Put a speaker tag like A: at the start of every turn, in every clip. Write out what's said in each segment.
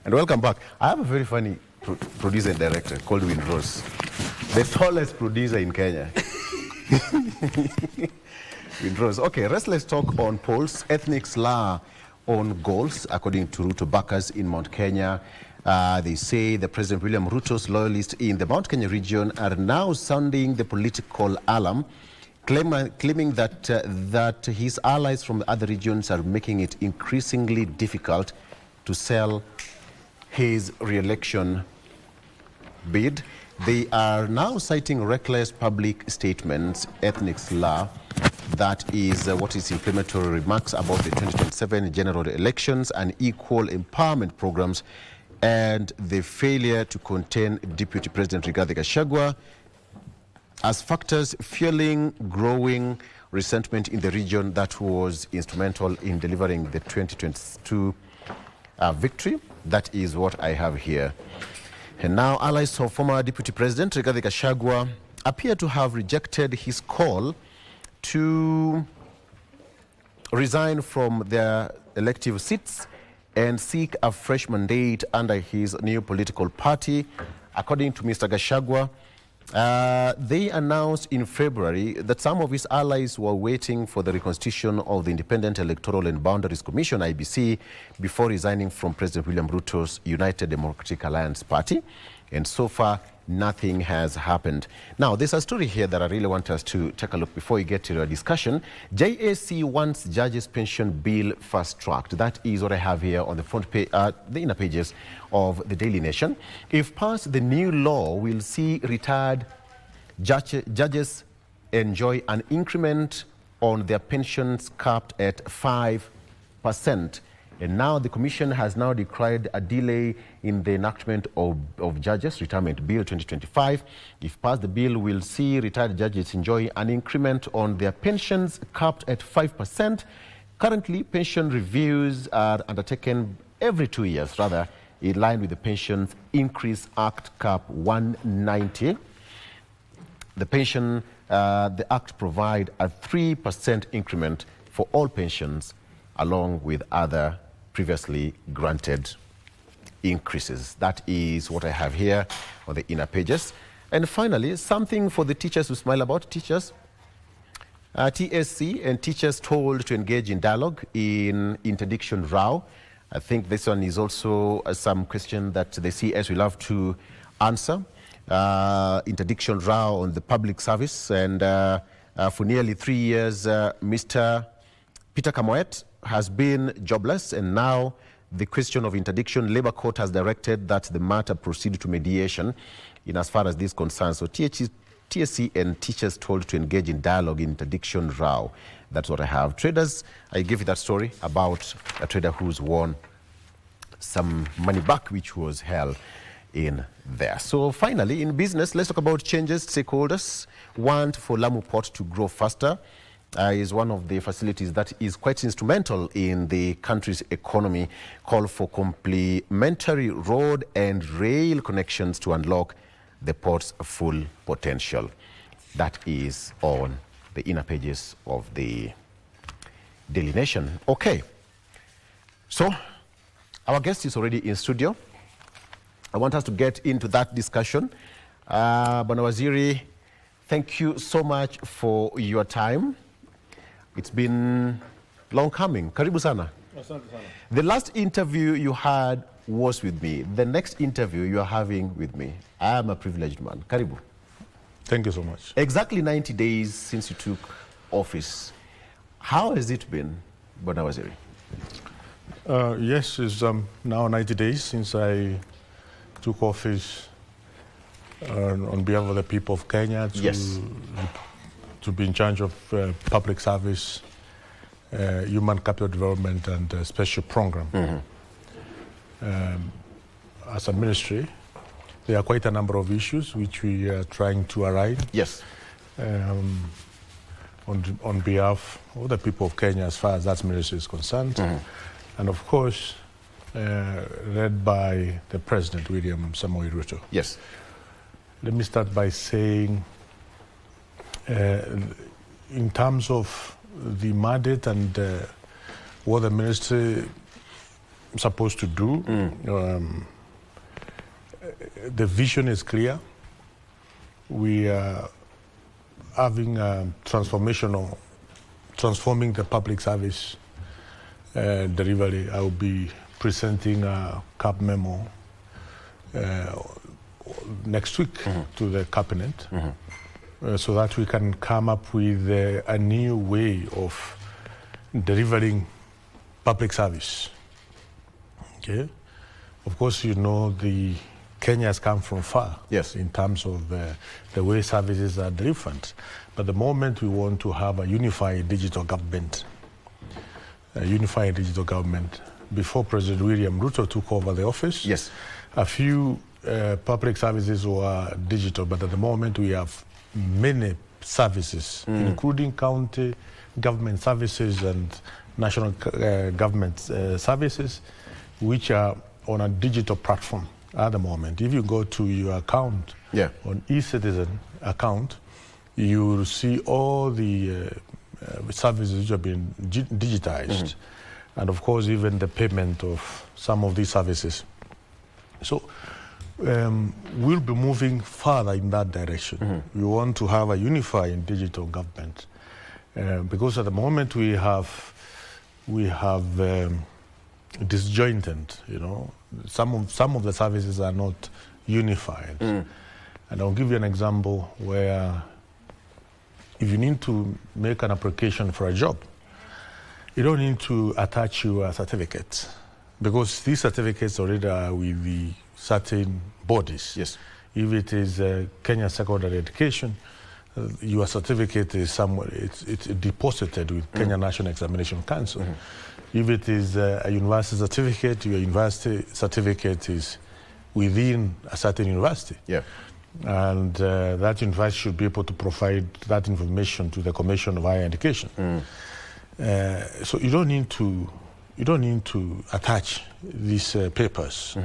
A: And welcome back. I have a very funny producer and director called Windrose, the tallest producer in Kenya. Windrose. Okay, let's talk on polls. Ethnic slur on goals, according to Ruto backers in Mount Kenya. They say the President William Ruto's loyalists in the Mount Kenya region are now sounding the political alarm, claiming that his allies from the other regions are making it increasingly difficult to sell his re-election bid. They are now citing reckless public statements, ethnic slur, that is what is inflammatory remarks about the 2027 general elections and equal empowerment programs, and the failure to contain Deputy President Rigathi Gachagua as factors fueling growing resentment in the region that was instrumental in delivering the 2022 victory. That is what I have here. And now allies of former Deputy President Rigathi Gachagua appear to have rejected his call to resign from their elective seats and seek a fresh mandate under his new political party. According to Mr. Gachagua, they announced in February that some of his allies were waiting for the reconstitution of the Independent Electoral and Boundaries Commission, IBC, before resigning from President William Ruto's United Democratic Alliance Party. And so far, nothing has happened. Now, there's a story here that I really want us to take a look before we get to the discussion. JAC wants judges' pension bill fast-tracked. That is what I have here on the front page, the inner pages of the Daily Nation. If passed, the new law will see retired judges enjoy an increment on their pensions capped at 5%. And now the Commission has now declared a delay in the enactment of Judges' Retirement Bill 2025. If passed, the bill will see retired judges enjoy an increment on their pensions capped at 5%. Currently, pension reviews are undertaken every 2 years, rather, in line with the Pensions Increase Act Cap 190. The Act provides a 3% increment for all pensions, along with other previously granted increases. That is what I have here on the inner pages. And finally, something for the teachers to smile about. Teachers, TSC and teachers told to engage in dialogue in interdiction row. I think this one is also some question that the CS will have to answer. Interdiction row on the public service. And for nearly 3 years, Mr. Peter Kamoet has been jobless, and now the question of interdiction, Labour Court has directed that the matter proceed to mediation in as far as this concerns. So TSC and teachers told to engage in dialogue in interdiction row. That's what I have. Traders, I gave you that story about a trader who's won some money back which was held in there. So finally, in business, let's talk about changes. Stakeholders want for Lamu Port to grow faster. Is one of the facilities that is quite instrumental in the country's economy. Call for complementary road and rail connections to unlock the port's full potential. That is on the inner pages of the Daily Nation. Okay, so our guest is already in studio. I want us to get into that discussion. Bwana Waziri, thank you so much for your time. It's been long coming. Karibu sana. The last interview you had was with me. The next interview you are having with me. I am a privileged man. Karibu.
B: Thank you so much.
A: Exactly 90 days since you took office. How has it been, Bwana Waziri?
B: Yes, it's now 90 days since I took office on behalf of the people of Kenya to be in charge of public service, human capital development, and special program. As a ministry, there are quite a number of issues which we are trying to align.
A: Yes.
B: On behalf of the people of Kenya, as far as that ministry is concerned, and of course, led by the President William Samoei Ruto.
A: Yes.
B: Let me start by saying, in terms of the mandate and what the ministry supposed to do. The vision is clear. We are having a transforming the public service delivery. I will be presenting a CAB memo next week to the cabinet so that we can come up with a new way of delivering public service. Okay, of course, you know Kenya has come from far in terms of the way services are delivered. But the moment we want to have a unified digital government, before President William Ruto took over the office, a few public services were digital, but at the moment we have many services, including county government services and national government services, which are on a digital platform at the moment. If you go to your account on eCitizen account, you will see all the services which have been digitized, and of course even the payment of some of these services. So we'll be moving further in that direction. We want to have a unified digital government because at the moment we have disjointed, some of the services are not unified. And I'll give you an example where if you need to make an application for a job, you don't need to attach your certificate because these certificates already are with the certain bodies. If it is Kenya Secondary Education, your certificate is somewhere, it's deposited with Kenya National Examination Council. If it is a university certificate, your university certificate is within a certain university. And that university should be able to provide that information to the Commission of Higher Education. So you don't need to attach these papers.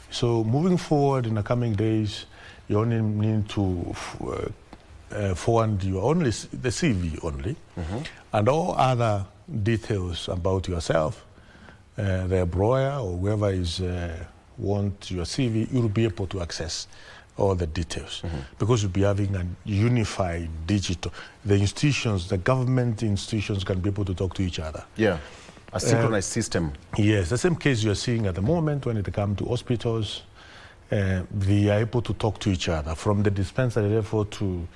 B: So moving forward in the coming days, you only need to forward the CV only, and all other details about yourself, the employer or whoever is want your CV, you'll be able to access all the details because you'll be having a unified digital. The institutions, the government institutions can be able to talk to each other. A synchronized system. Yes, the same case you're seeing at the moment when it comes to hospitals. They are able to talk to each other from the dispensary level to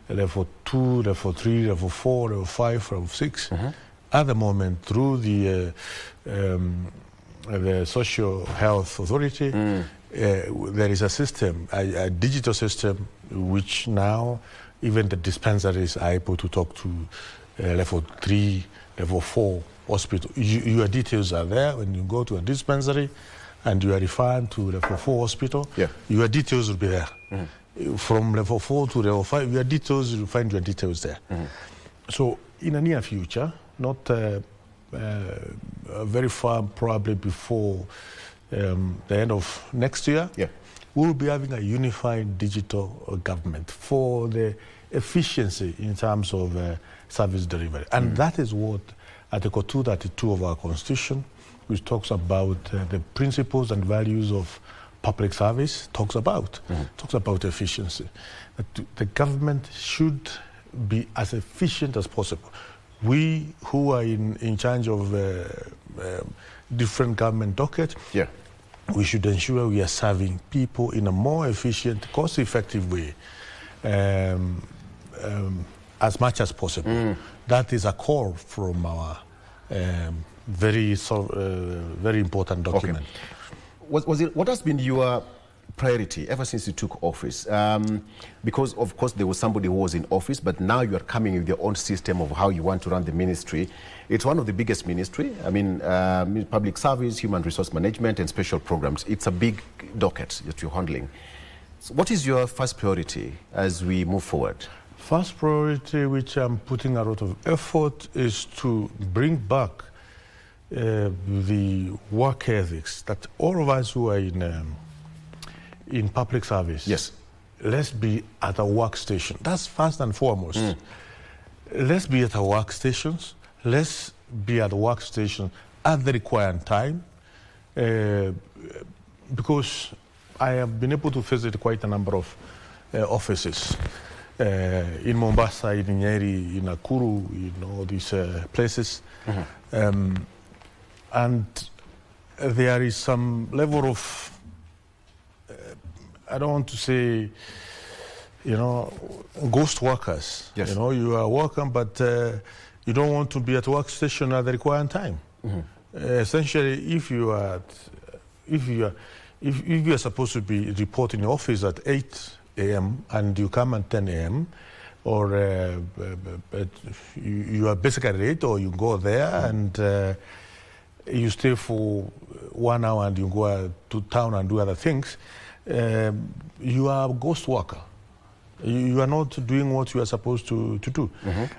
B: level 2, level 3, level 4, level 5, level 6. At the moment, through the Social Health Authority, there is a system, a digital system, which now even the dispensaries are able to talk to level 3, level 4 hospital. Your details are there when you go to a dispensary and you are referred to level 4 hospital, your details will be there. From level 4 to level 5, your details, you'll find your details there. So in the near future, not very far, probably before the end of next year, we will be having a unified digital government for the efficiency in terms of service delivery. And that is what Article 232 of our Constitution, which talks about the principles and values of public service, talks about efficiency. The government should be as efficient as possible. We who are in charge of different government dockets, we should ensure we are serving people in a more efficient, cost-effective way as much as possible. That is a call from our very important document.
A: What has been your priority ever since you took office? Because of course there was somebody who was in office, but now you are coming with your own system of how you want to run the ministry. It's one of the biggest ministry. I mean, public service, human resource management, and special programs. It's a big docket that you're handling. So what is your first priority as we move forward?
B: First priority, which I'm putting a lot of effort, is to bring back the work ethics that all of us who are in public service, let's be at our workstation. That's first and foremost. Let's be at our workstations. Let's be at the workstation at the required time. because I have been able to visit quite a number of offices in Mombasa, in Nyeri, in Nakuru, in all these places. And there is some level of, I don't want to say, ghost workers.
A: Yes.
B: You are working, but you don't want to be at workstation at the required time. Essentially, if you are supposed to be reporting in the office at 8 a.m. and you come at 10 a.m. or you are basically late, or you go there and you stay for 1 hour and you go to town and do other things, you are a ghost worker. You are not doing what you are supposed to do.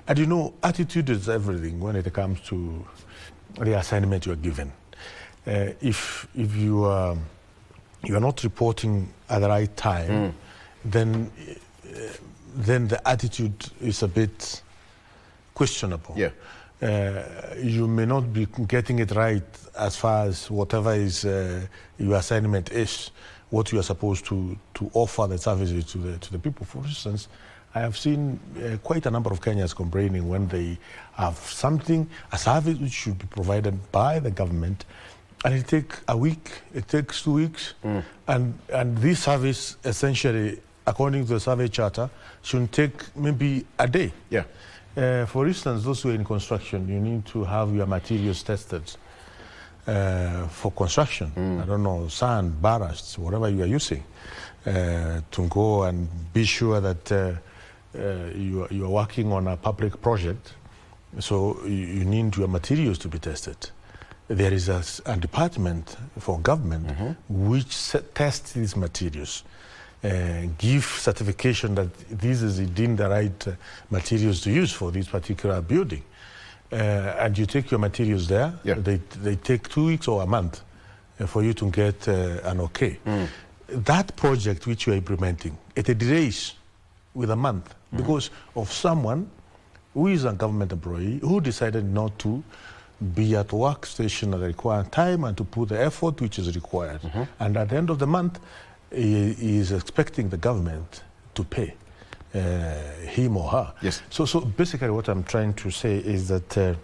B: And attitude is everything when it comes to the assignment you are given. If you are not reporting at the right time, then the attitude is a bit questionable.
A: Yeah.
B: You may not be getting it right as far as whatever is your assignment is, what you are supposed to offer the services to the people. For instance, I have seen quite a number of Kenyans complaining when they have a service which should be provided by the government, and it takes a week, it takes 2 weeks, and this service essentially, according to the survey charter, should take maybe a day.
A: Yeah.
B: For instance, those who are in construction, you need to have your materials tested for construction. I don't know, sand, ballast, whatever you are using, to go and be sure that you are working on a public project. So you need your materials to be tested. There is a department for government which tests these materials, give certification that this is indeed the right materials to use for this particular building. And you take your materials there.
A: Yeah.
B: They take 2 weeks or a month for you to get an okay. That project which you are implementing, it delays with a month because of someone who is a government employee who decided not to be at workstation at the required time and to put the effort which is required. And at the end of the month, he is expecting the government to pay him or her.
A: Yes.
B: So basically what I'm trying to say is that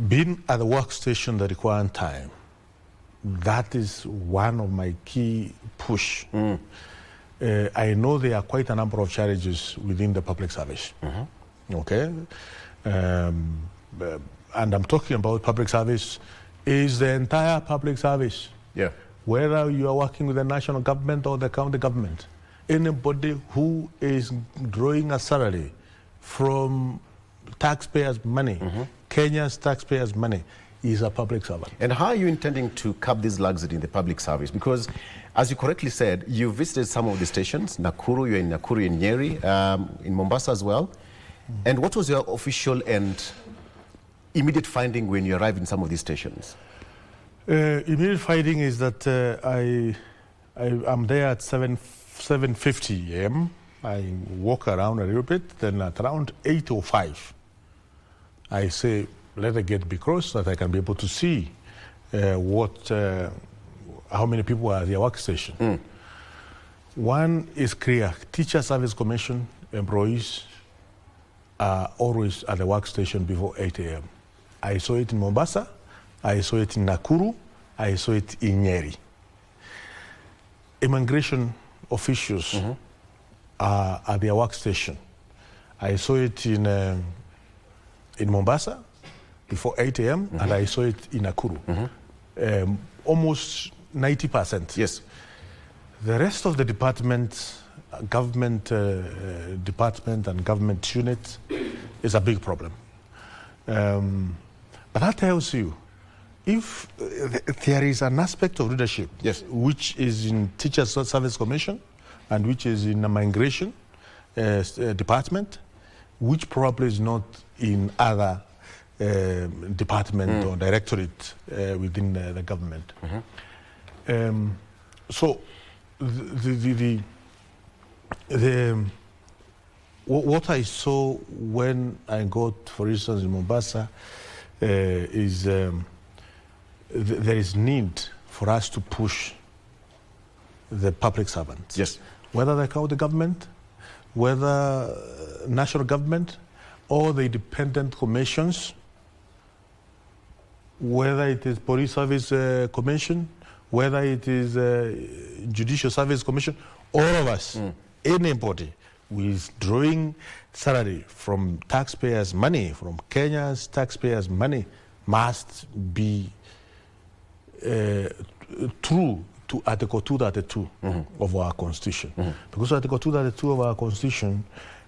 B: being at the workstation the required time, that is one of my key push. I know there are quite a number of challenges within the public service. Okay? And I'm talking about public service is the entire public service.
A: Yeah.
B: Whether you are working with the national government or the county government, anybody who is drawing a salary from taxpayers' money, Kenya's taxpayers' money, is a public servant.
A: And how are you intending to curb this luxury in the public service? Because, as you correctly said, you visited some of the stations, Nakuru, you're in Nakuru, in Nyeri, in Mombasa as well. And what was your official and immediate finding when you arrived in some of these stations?
B: Immediate finding is that I'm there at 7:50 a.m. I walk around a little bit, then at around 8:05, I say, let the gate be closed so that I can be able to see how many people are at their workstation. One is clear, Teacher Service Commission employees are always at the workstation before 8 a.m. I saw it in Mombasa, I saw it in Nakuru, I saw it in Nyeri. Immigration officials are at their workstation. I saw it in Mombasa before 8 a.m. and I saw it in Nakuru. Almost 90%.
A: Yes.
B: The rest of the departments, government department and government units is a big problem. But that tells you, if there is an aspect of leadership,
A: yes,
B: which is in Teacher Service Commission and which is in the migration department, which probably is not in other department or directorate within the government. So what I saw when I got, for instance, in Mombasa, is there is need for us to push the public servants.
A: Yes.
B: Whether they county government, whether national government, or the independent commissions, whether it is Police Service Commission, whether it is Judicial Service Commission, all of us, anybody withdrawing salary from taxpayers' money, from Kenya's taxpayers' money, must be true to Article 232 of our Constitution. Because Article 232 of our Constitution,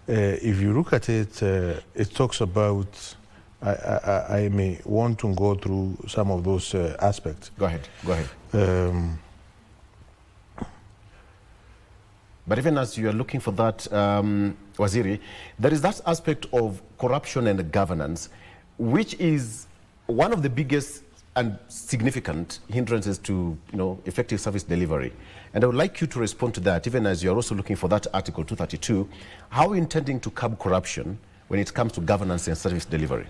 B: if you look at it, it talks about, I may want to go through some of those aspects.
A: Go ahead. But even as you are looking for that, Waziri, there is that aspect of corruption and governance, which is one of the biggest and significant hindrances to effective service delivery. And I would like you to respond to that, even as you are also looking for that Article 232. How are you intending to curb corruption when it comes to governance and service delivery?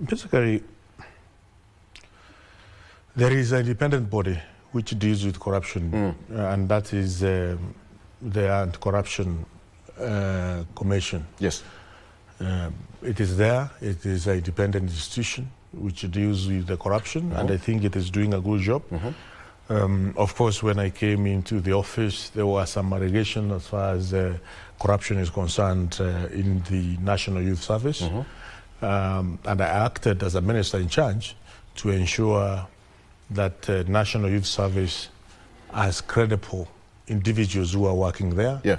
B: Basically, there is an independent body which deals with corruption, and that is the Anti-Corruption Commission.
A: Yes.
B: It is there. It is an independent institution which deals with the corruption, and I think it is doing a good job. Of course, when I came into the office, there was some allegations as far as corruption is concerned in the National Youth Service. And I acted as a minister in charge to ensure that National Youth Service has credible individuals who are working there.
A: Yeah.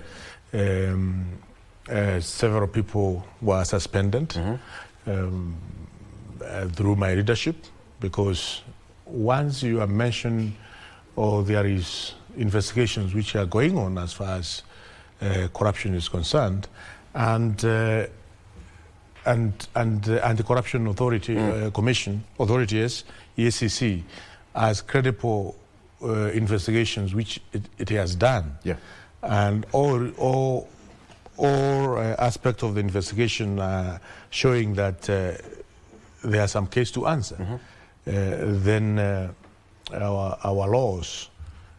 B: Several people were suspended through my leadership, because once you are mentioned or there is investigations which are going on as far as corruption is concerned, and the Anti-Corruption Authority Commission, authorities, EACC, has credible investigations which it has done.
A: Yeah.
B: And all aspects of the investigation showing that there are some case to answer. Then our laws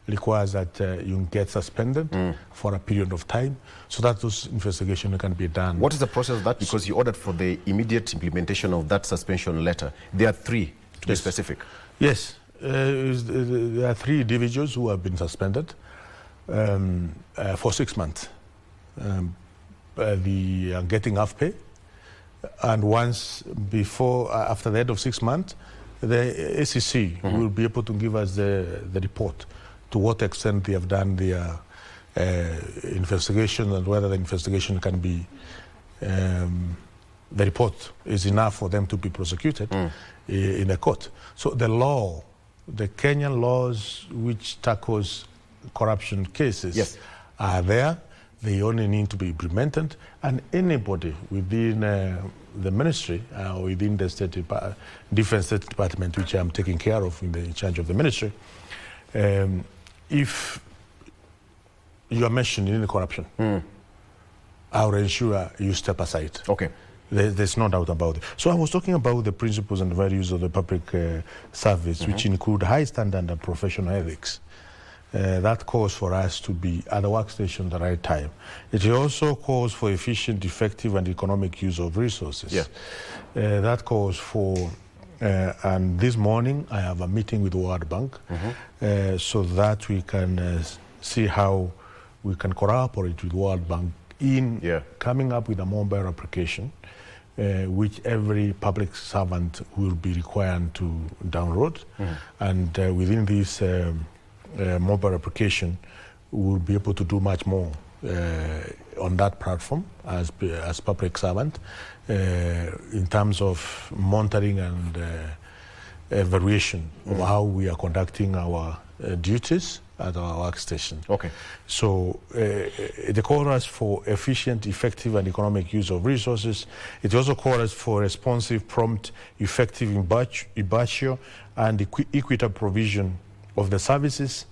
B: requires that you get suspended for a period of time so that those investigations can be done.
A: What is the process of that? Because you ordered for the immediate implementation of that suspension letter. There are 3, to be specific.
B: Yes. There are 3 individuals who have been suspended for 6 months. They are getting half pay. And once after the end of 6 months, the ACC will be able to give us the report to what extent they have done their investigation and whether the investigation can be, the report is enough for them to be prosecuted in a court. So the law, the Kenyan laws which tackles corruption cases are there. They only need to be implemented, and anybody within the ministry or within the different state department, which I'm taking care of in charge of the ministry, if you are mentioned in the corruption, I will ensure you step aside.
A: Okay.
B: There's no doubt about it. So I was talking about the principles and values of the public service, which include high standard and professional ethics. That calls for us to be at the workstation at the right time. It also calls for efficient, effective, and economic use of resources.
A: Yeah.
B: That calls for, and this morning I have a meeting with the World Bank so that we can see how we can cooperate with the World Bank in coming up with a mobile application which every public servant will be required to download. And within this mobile application, we'll be able to do much more on that platform as public servant in terms of monitoring and evaluation of how we are conducting our duties at our workstation.
A: Okay.
B: So it calls us for efficient, effective, and economic use of resources. It also calls us for responsive, prompt, effective, impartial, and equitable provision of the services.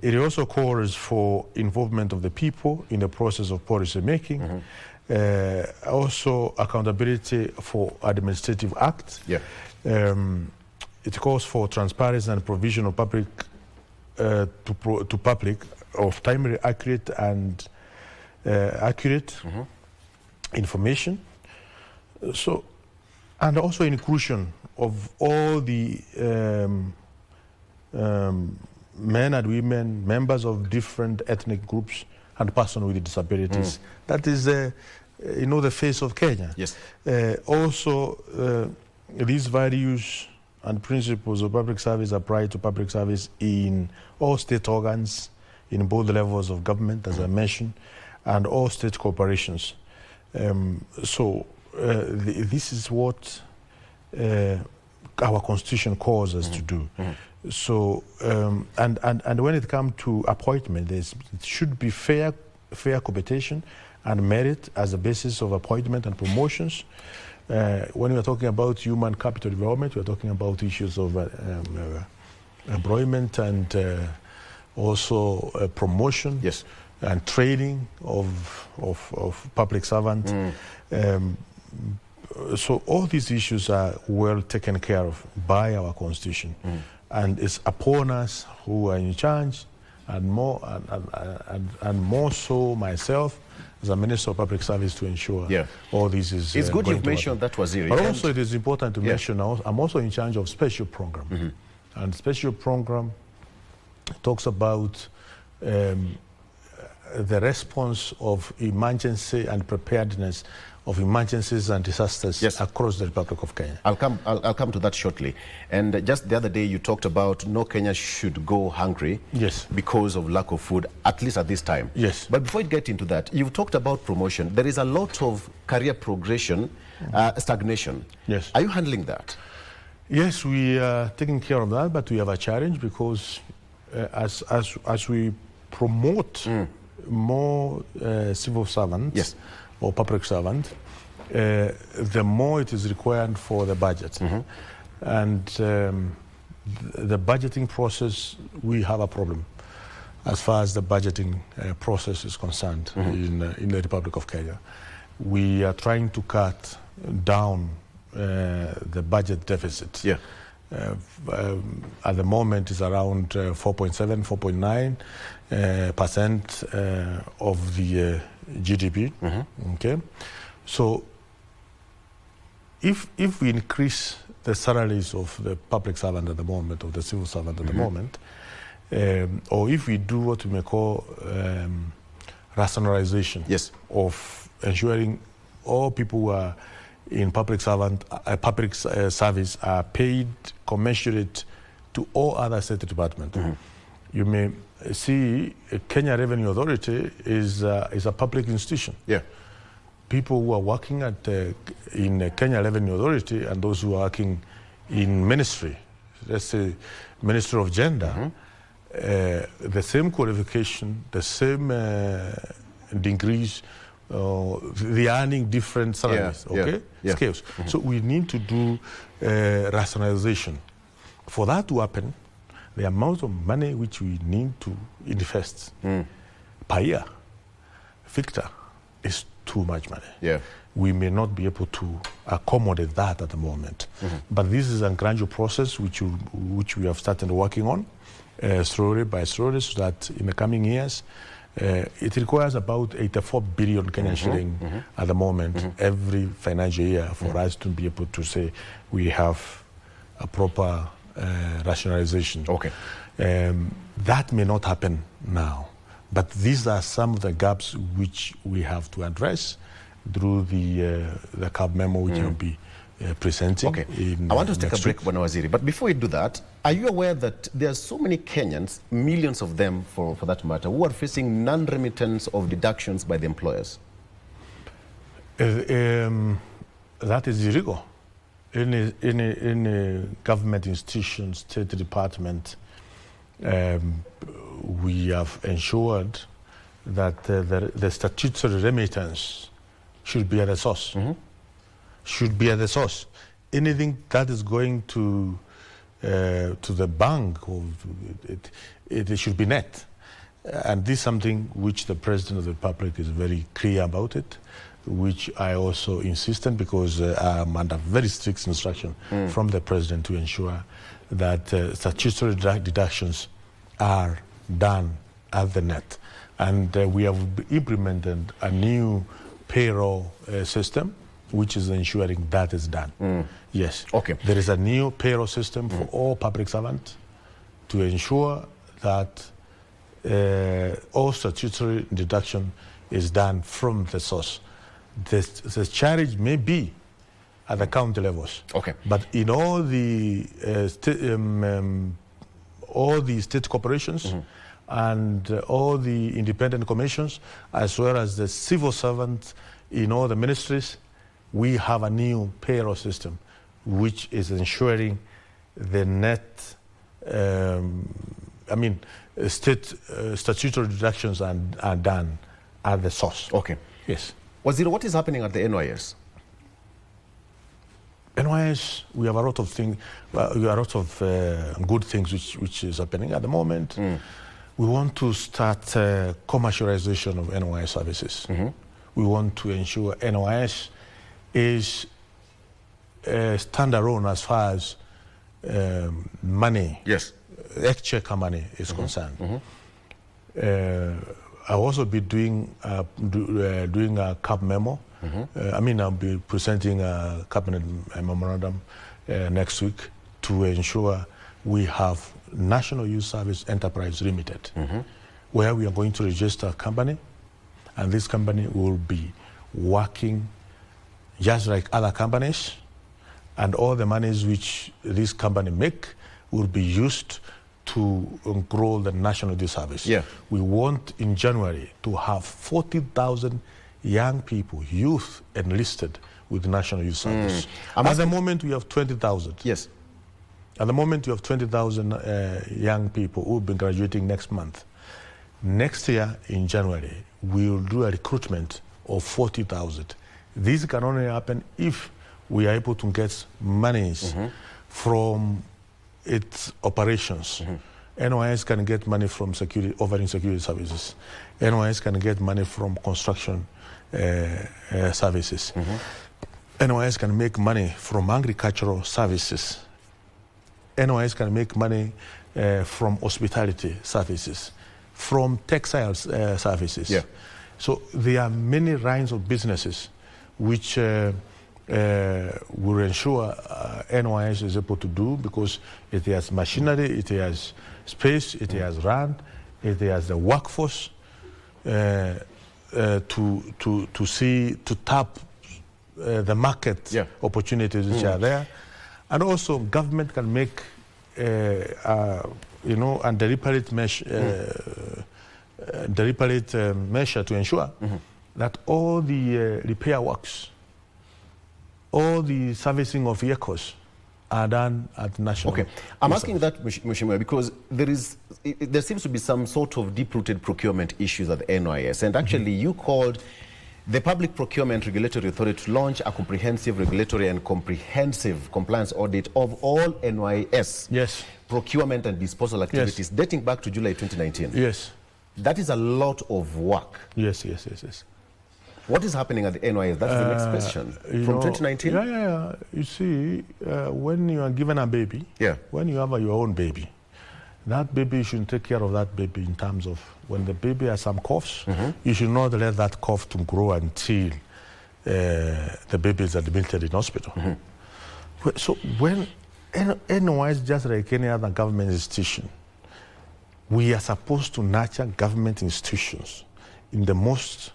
B: It also calls for involvement of the people in the process of policy making. Also accountability for administrative acts.
A: Yeah.
B: It calls for transparency and provision of public to public of timely, accurate and accurate information. So, and also inclusion of all the men and women, members of different ethnic groups, and persons with disabilities. That is, the face of Kenya.
A: Yes.
B: Also, these values and principles of public service apply to public service in all state organs, in both levels of government, as I mentioned, and all state corporations. This is what our constitution calls us to do. So, and when it comes to appointment, it should be fair competition and merit as a basis of appointment and promotions. When we are talking about human capital development, we are talking about issues of employment and also promotion.
A: Yes.
B: And training of public servants. So all these issues are well taken care of by our constitution, and it's upon us who are in charge, and more so myself as a Minister of Public Service to ensure all this is.
A: It's good you've mentioned that, Waziri.
B: But also it is important to mention I'm also in charge of special program, and special program talks about the response of emergency and preparedness of emergencies and disasters across the Republic of Kenya.
A: I'll come to that shortly. And just the other day you talked about no Kenya should go hungry because of lack of food, at least at this time.
B: Yes.
A: But before you get into that, you've talked about promotion. There is a lot of career progression, stagnation.
B: Yes.
A: Are you handling that?
B: Yes, we are taking care of that, but we have a challenge because as we promote more civil servants or public servants, the more it is required for the budget. And the budgeting process, we have a problem as far as the budgeting process is concerned in the Republic of Kenya. We are trying to cut down the budget deficit. At the moment is around 4.7, 4.9% of the GDP. Okay, so if we increase the salaries of the public servant at the moment, of the civil servant at the moment, or if we do what we may call rationalization of ensuring all people who are in public service are paid commensurate to all other state departments. You may see Kenya Revenue Authority is a public institution. People who are working in Kenya Revenue Authority and those who are working in ministry, let's say Ministry of Gender, the same qualification, the same degrees, they are earning different salaries, scales. So we need to do rationalization. For that to happen, the amount of money which we need to invest per year, Victor, is too much money. We may not be able to accommodate that at the moment. But this is a gradual process which we have started working on slowly by slowly, so that in the coming years, it requires about 84 billion Kenyan shilling at the moment every financial year for us to be able to say we have a proper rationalization. That may not happen now, but these are some of the gaps which we have to address through the CAB memo which will be presenting.
A: I want to take a break, Bwana Waziri, but before we do that, are you aware that there are so many Kenyans, millions of them for that matter, who are facing non-remittance of deductions by the employers?
B: That is illegal. In government institution, state department, we have ensured that the statutory remittance should be at the source. Should be at the source. Anything that is going to the bank, it should be net. And this is something which the President of the Republic is very clear about it, which I also insisted because I'm under very strict instruction from the president to ensure that statutory deductions are done at the net. And we have implemented a new payroll system, which is ensuring that is done. Yes.
A: Okay.
B: There is a new payroll system for all public servants to ensure that all statutory deduction is done from the source. The charge may be at the county levels.
A: Okay.
B: But in all the state corporations and all the independent commissions, as well as the civil servants in all the ministries, we have a new payroll system, which is ensuring the net, state statutory deductions are done at the source.
A: Okay.
B: Yes.
A: Waziri, what is happening at the NYS?
B: NYS, we have a lot of things, we have a lot of good things which is happening at the moment. We want to start commercialization of NYS services. We want to ensure NYS is standalone as far as money,
A: yes,
B: exchequer money is concerned. I'll also be doing a CAB memo. I'll be presenting a cabinet memorandum next week to ensure we have National Youth Service Enterprise Limited, where we are going to register a company, and this company will be working just like other companies, and all the monies which this company make will be used to grow the National Youth Service.
A: Yeah.
B: We want in January to have 40,000 young people, youth, enlisted with the National Youth Service. At the moment, we have 20,000.
A: Yes.
B: At the moment, you have 20,000 young people who will be graduating next month. Next year, in January, we will do a recruitment of 40,000. This can only happen if we are able to get monies from its operations. NYS can get money from offering security services. NYS can get money from construction services. NYS can make money from agricultural services. NYS can make money from hospitality services, from textiles services.
A: Yeah.
B: So there are many lines of businesses which will ensure NYS is able to do, because it has machinery, it has space, it has land, it has the workforce to tap the market opportunities which are there. And also government can make a deliberate measure to ensure that all the repair works, all the servicing of vehicles are done at national.
A: Okay, I'm asking that, Mheshimiwa, because there seems to be some sort of deep-rooted procurement issues at the NYS, and actually you called the Public Procurement Regulatory Authority to launch a comprehensive regulatory and comprehensive compliance audit of all NYS procurement and disposal activities dating back to July 2019.
B: Yes.
A: That is a lot of work.
B: Yes.
A: What is happening at the NYS? That's the next question. From 2019?
B: Yeah. You see, when you are given a baby, when you have your own baby, that baby, you should take care of that baby in terms of when the baby has some coughs, you should not let that cough to grow until the baby is admitted in hospital. So when NYS, just like any other government institution, we are supposed to nurture government institutions in the most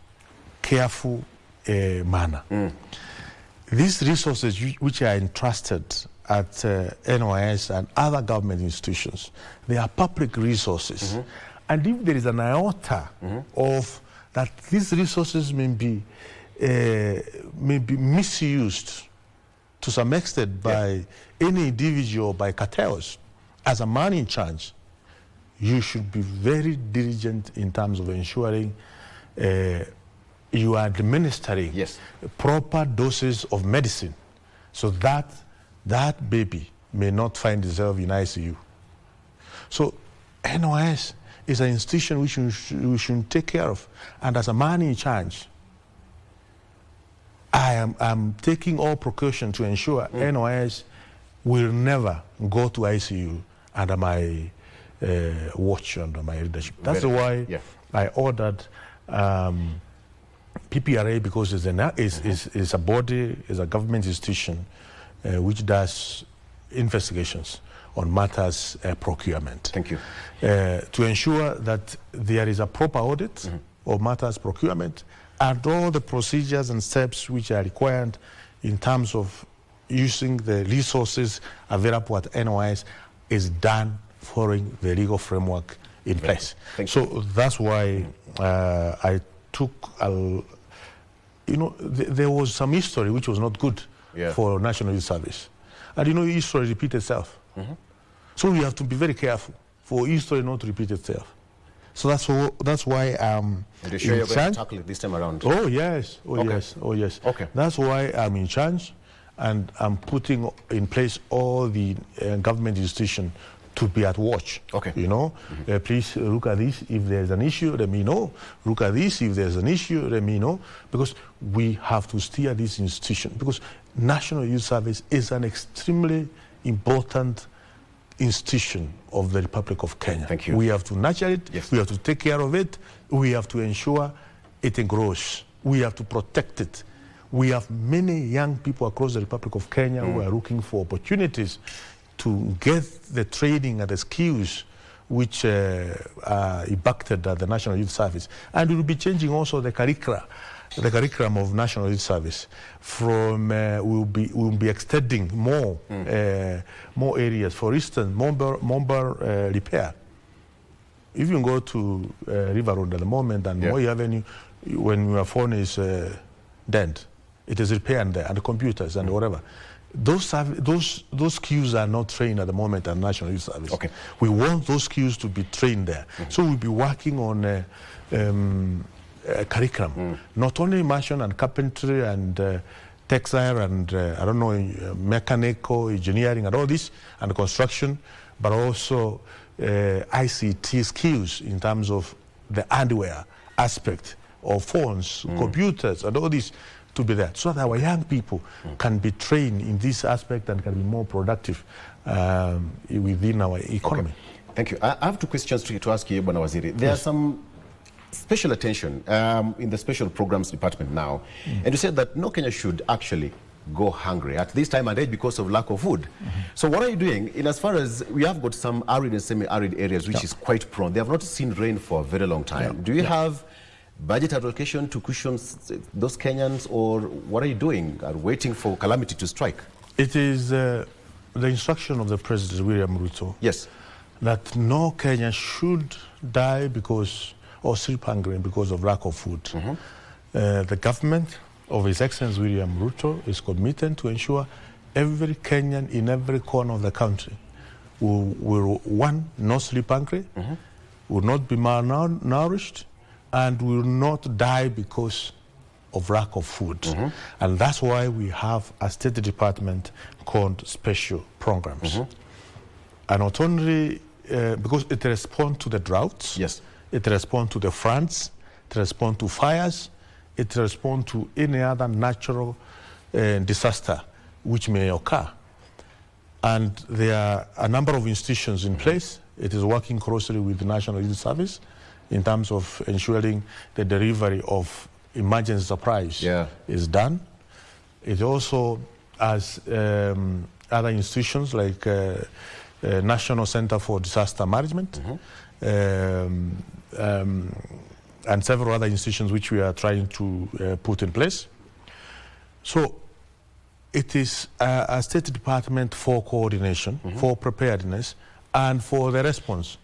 B: careful manner. These resources which are entrusted at NYS and other government institutions, they are public resources. And if there is an iota of that these resources may be misused to some extent by any individual, by cartels, as a man in charge, you should be very diligent in terms of ensuring you are administering proper doses of medicine so that that baby may not find itself in ICU. So NYS is an institution which we should take care of. And as a man in charge, I'm taking all precaution to ensure NOS will never go to ICU under my watch, under my leadership. That's why I ordered PPRA, because it's a body, is a government institution which does investigations on matters procurement.
A: Thank you.
B: To ensure that there is a proper audit of matters procurement and all the procedures and steps which are required in terms of using the resources available at NOS is done following the legal framework in place. So that's why I took, there was some history which was not good for National Youth Service. And history repeats itself. So we have to be very careful for history not to repeat itself. So that's why I'm
A: in charge. You're going to tackle it this time around?
B: Oh yes, yes.
A: Okay.
B: That's why I'm in charge, and I'm putting in place all the government institutions to be at watch.
A: Okay.
B: Please look at this. If there's an issue, let me know. Look at this. If there's an issue, let me know. Because we have to steer this institution. Because National Youth Service is an extremely important institution of the Republic of Kenya.
A: Thank you.
B: We have to nurture it.
A: Yes.
B: We have to take care of it. We have to ensure it grows. We have to protect it. We have many young people across the Republic of Kenya who are looking for opportunities to get the training and the skills which are impacted at the National Youth Service. And we will be changing also the curriculum of National Youth Service. From we'll be extending more areas. For instance, mobile repair. If you go to River Road at the moment and Moi Avenue, when your phone is dead, it is repaired there, and the computers and whatever. Those skills are not trained at the moment at National Youth Service.
A: Okay.
B: We want those skills to be trained there. So we'll be working on curriculum, not only machine and carpentry and textile and I don't know, mechanical engineering and all this, and construction, but also ICT skills in terms of the hardware aspect of phones, computers, and all this to be there, so that our young people can be trained in this aspect and can be more productive within our economy.
A: Okay. Thank you. I have two questions to ask you, Bwana Waziri. There's some special attention in the special programs department now, and you said that no Kenya should actually go hungry at this time and age because of lack of food. So what are you doing in as far as we have got some arid and semi-arid areas which is quite prone? They have not seen rain for a very long time. Do you have budget allocation to cushion those Kenyans, or what are you doing? Are waiting for calamity to strike?
B: It is the instruction of the President William Ruto.
A: Yes.
B: That no Kenyan should die or sleep hungry because of lack of food. The government of His Excellency William Ruto is committed to ensure every Kenyan in every corner of the country will not sleep hungry, will not be malnourished, and will not die because of lack of food. And that's why we have a state department called special programs. And not only because it responds to the droughts, it responds to the floods, it responds to fires, it responds to any other natural disaster which may occur. And there are a number of institutions in place. It is working closely with the National Youth Service in terms of ensuring the delivery of emergency supplies is done. It also has other institutions like National Center for Disaster Management and several other institutions which we are trying to put in place. So it is a State Department for coordination, for preparedness, and for the response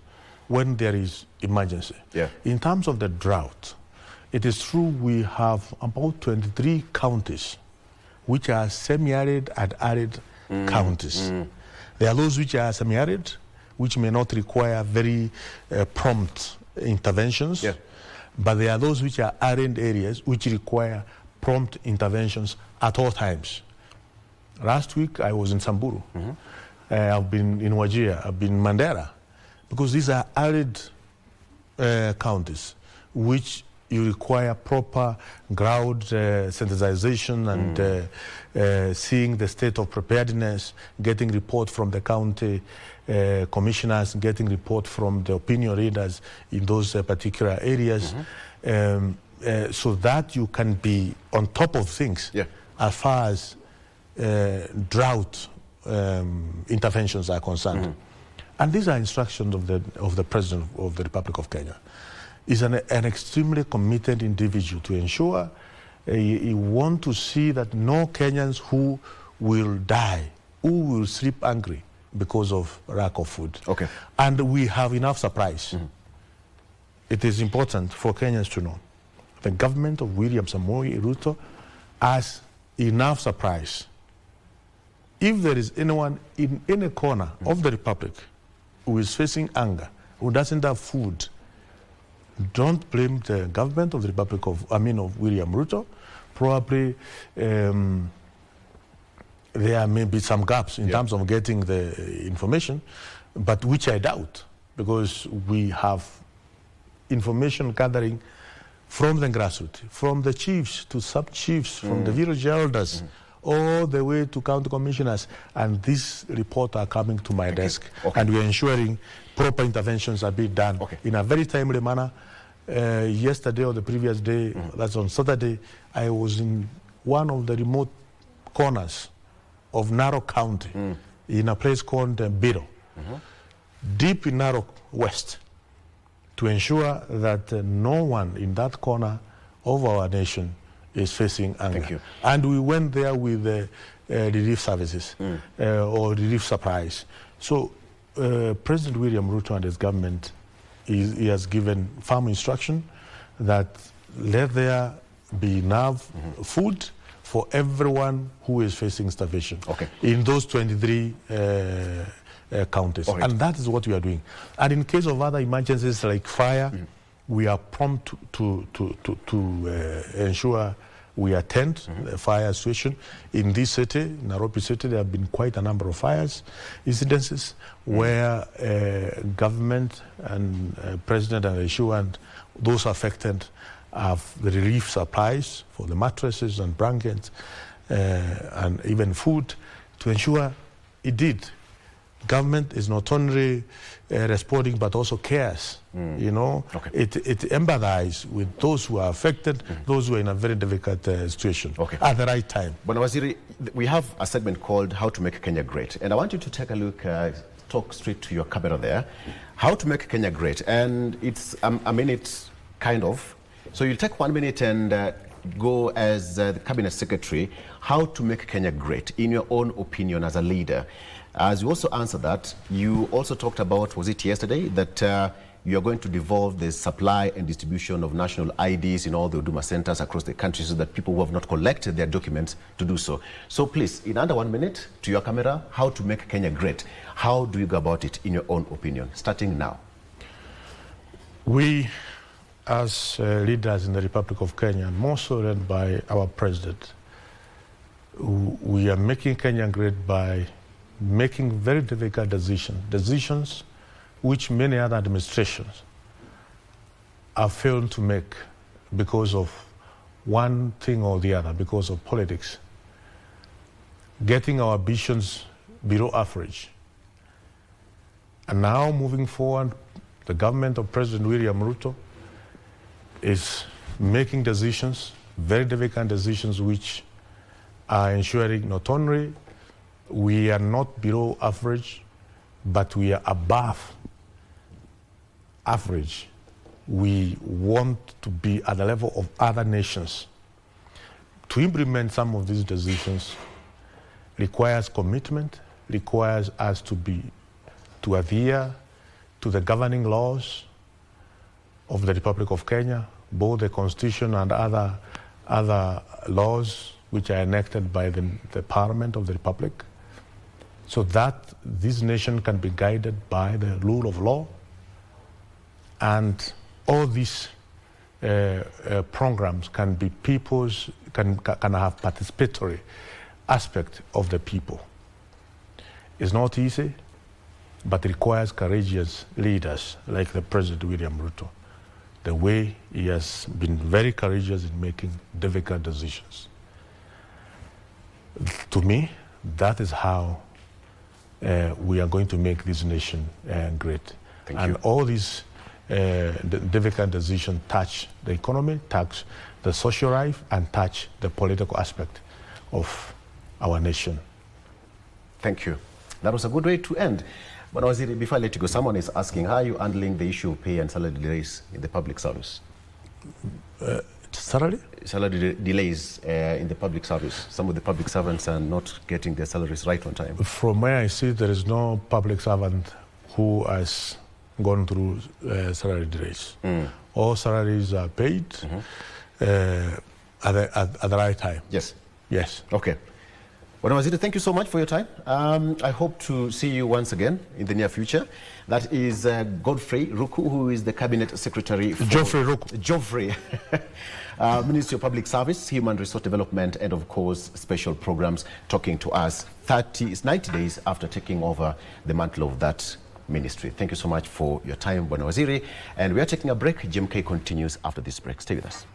B: when there is emergency. In terms of the drought, it is true we have about 23 counties which are semi-arid and arid counties. There are those which are semi-arid, which may not require very prompt interventions, but there are those which are arid areas which require prompt interventions at all times. Last week I was in Samburu. I've been in Wajir, I've been in Mandera, because these are arid counties which you require proper ground sensitization and seeing the state of preparedness, getting report from the county commissioners, getting report from the opinion leaders in those particular areas, so that you can be on top of things as far as drought interventions are concerned. And these are instructions of the President of the Republic of Kenya. He's an extremely committed individual to ensure he wants to see that no Kenyans who will die, who will sleep hungry because of lack of food.
A: Okay.
B: And we have enough supplies. It is important for Kenyans to know the government of William Samoei Ruto has enough supplies. If there is anyone in any corner of the Republic who is facing hunger, who doesn't have food, don't blame the government of the Republic of William Ruto. Probably there may be some gaps in terms of getting the information, but which I doubt, because we have information gathering from the grassroots, from the chiefs to sub-chiefs, from the village elders, all the way to county commissioners, and these reports are coming to my desk, and we are ensuring proper interventions are being done in a very timely manner. Yesterday or the previous day, that's on Saturday, I was in one of the remote corners of Narok County, in a place called Biro, deep in Narok West, to ensure that no one in that corner of our nation is facing hunger. And we went there with relief services or relief supplies. So President William Ruto and his government, he has given firm instruction that let there be enough food for everyone who is facing starvation in those 23 counties. And that is what we are doing. And in case of other emergencies like fire, we are prompt to ensure we attend the fire situation. In this city, Nairobi city, there have been quite a number of fires incidences where government and president and ensured those affected have the relief supplies for the mattresses and blankets and even food to ensure it did. Government is not only responding but also cares. You know, it empathizes with those who are affected, those who are in a very difficult situation at the right time.
A: Bwana Waziri, we have a segment called How to Make Kenya Great, and I want you to take a look, talk straight to your camera there. How to make Kenya great, and it's a minute kind of. So you'll take 1 minute and go as the Cabinet Secretary, how to make Kenya great, in your own opinion as a leader. As you also answered that, you also talked about, was it yesterday, that you are going to devolve the supply and distribution of national IDs in all the Huduma centers across the country so that people who have not collected their documents to do so. So please, in under 1 minute, to your camera, how to make Kenya great. How do you go about it in your own opinion, starting now?
B: We, as leaders in the Republic of Kenya, more so led by our president, we are making Kenya great by making very difficult decisions which many other administrations have failed to make because of one thing or the other, because of politics. Getting our ambitions below average. And now moving forward, the government of President William Ruto is making decisions, very difficult decisions, which are ensuring not only we are not below average, but we are above average. We want to be at the level of other nations. To implement some of these decisions requires commitment, requires us to adhere to the governing laws of the Republic of Kenya, both the Constitution and other laws which are enacted by the Parliament of the Republic, so that this nation can be guided by the rule of law, and all these programs can be people's, can have participatory aspect of the people. It's not easy, but it requires courageous leaders like the President William Ruto. the way he has been very courageous in making difficult decisions. To me, that is how we are going to make this nation great.
A: Thank
B: and
A: you.
B: all these difficult decisions touch the economy, touch the social life, and touch the political aspect of our nation.
A: Thank you. That was a good way to end. But Waziri, before I let you go, someone is asking, how are you handling the issue of pay and salary delays in the public service?
B: Salary?
A: Salary delays in the public service. Some of the public servants are not getting their salaries right on time.
B: From where I see, there is no public servant who has gone through salary delays. All salaries are paid at the right time.
A: Yes.
B: Yes.
A: Okay. Well, Waziri, thank you so much for your time. I hope to see you once again in the near future. That is Geoffrey Ruku, who is the Cabinet Secretary for
B: Geoffrey Ruku.
A: Geoffrey. Ministry of Public Service, Human Resource Development, and of course, special programs, talking to us 90 days after taking over the mantle of that ministry. Thank you so much for your time, Bwana Waziri. And we are taking a break. GMK continues after this break. Stay with us.